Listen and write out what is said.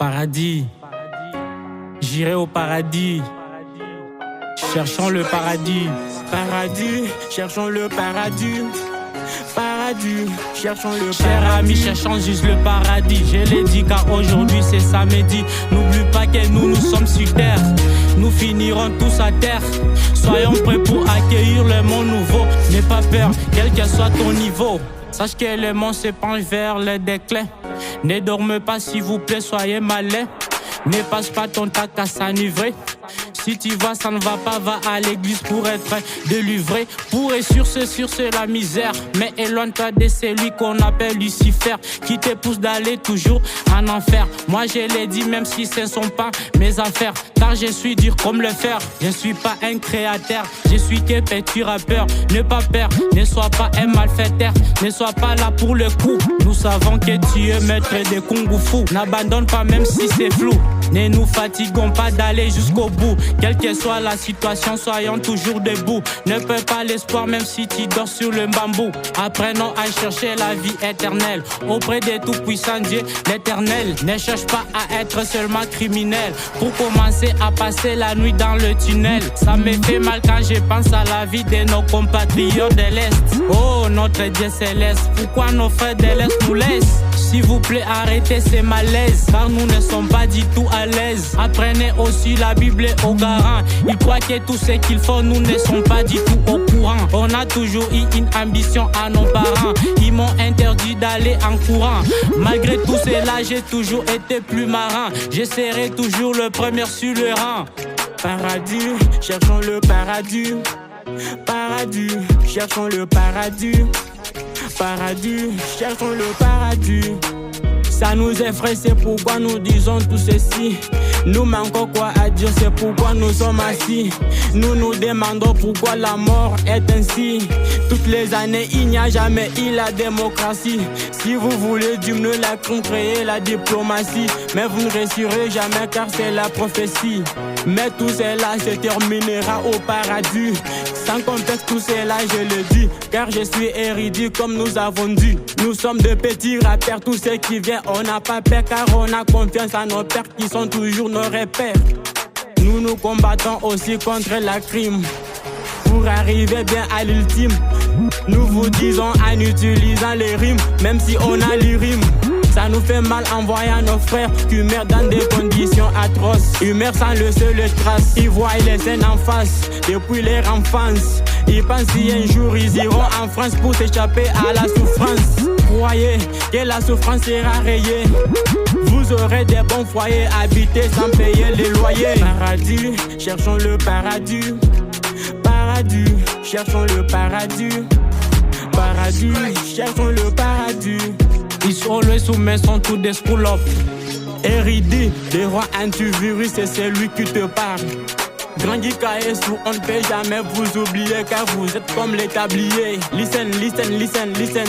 Paradis, j'irai au paradis. Cherchons le paradis. Paradis, cherchons le paradis. Paradis, cherchons le paradis. Chers amis, cherchons juste le paradis. Je l'ai dit car aujourd'hui c'est samedi. N'oublie pas que nous sommes sur terre. Nous finirons tous à terre. Soyons prêts pour accueillir le monde nouveau. N'aie pas peur, quel que soit ton niveau. Sache que le monde se penche vers le déclin. Ne dormez pas s'il vous plaît, soyez malin. Ne passe pas ton temps à s'enivrer. Si tu vois ça ne va pas, va à l'église pour être délivré. Pour et sur ce la misère. Mais éloigne-toi de celui qu'on appelle Lucifer, qui te pousse d'aller toujours en enfer. Moi je l'ai dit même si ce ne sont pas mes affaires, car je suis dur comme le fer. Je ne suis pas un créateur, je suis que petit rappeur. Ne pas perdre, ne sois pas un malfaiteur. Ne sois pas là pour le coup. Nous savons que tu es maître de Kung Fu. N'abandonne pas même si c'est flou. Ne nous fatiguons pas d'aller jusqu'au bout. Quelle que soit la situation, soyons toujours debout. Ne perds pas l'espoir même si tu dors sur le bambou. Apprenons à chercher la vie éternelle auprès de tout-puissant Dieu l'éternel. Ne cherche pas à être seulement criminel pour commencer à passer la nuit dans le tunnel. Ça me fait mal quand je pense à la vie de nos compatriotes de l'Est. Oh notre Dieu céleste, pourquoi nos frères de l'Est nous laissent? S'il vous plaît arrêtez ces malaises, car nous ne sommes pas du tout à l'aise. Apprenez aussi la Bible au garant. Ils croient que tout ce qu'ils font, nous ne sommes pas du tout au courant. On a toujours eu une ambition à nos parents. Ils m'ont interdit d'aller en courant. Malgré tout cela, j'ai toujours été plus marrant. Je serai toujours le premier sur le rang. Paradis, cherchons le paradis. Paradis, cherchons le paradis. Paradis, cherchons le paradis. Ça nous effraie, c'est pourquoi nous disons tout ceci. Nous manquons quoi à dire, c'est pourquoi nous sommes assis. Nous nous demandons pourquoi la mort est ainsi. Toutes les années, il n'y a jamais eu la démocratie. Si vous voulez diminuer la crime, créer la diplomatie. Mais vous ne réussirez jamais car c'est la prophétie. Mais tout cela se terminera au paradis. Sans contexte, tout cela je le dis, car je suis érudit comme nous avons dit. Nous sommes de petits rappeurs, tout ce qui vient on n'a pas peur, car on a confiance à nos pères qui sont toujours nos repères. Nous nous combattons aussi contre la crime pour arriver bien à l'ultime. Nous vous disons en utilisant les rimes, même si on a les rimes. Ça nous fait mal en voyant nos frères qui meurent dans des conditions atroces. Ils meurent sans le seul trace. Ils voient les scènes en face depuis leur enfance. Ils pensent si un jour ils iront en France pour s'échapper à la souffrance. Croyez que la souffrance sera rayée. Vous aurez des bons foyers, habiter sans payer les loyers. Paradis, cherchons le paradis. Paradis, cherchons le paradis. Paradis, cherchons le paradis. It's always who men sont tous des school up. Érudit, des rois antivirus, c'est celui qui te parle. Grandi KSU, on ne peut jamais vous oublier car vous êtes comme les tabliers. Listen, listen, listen, listen.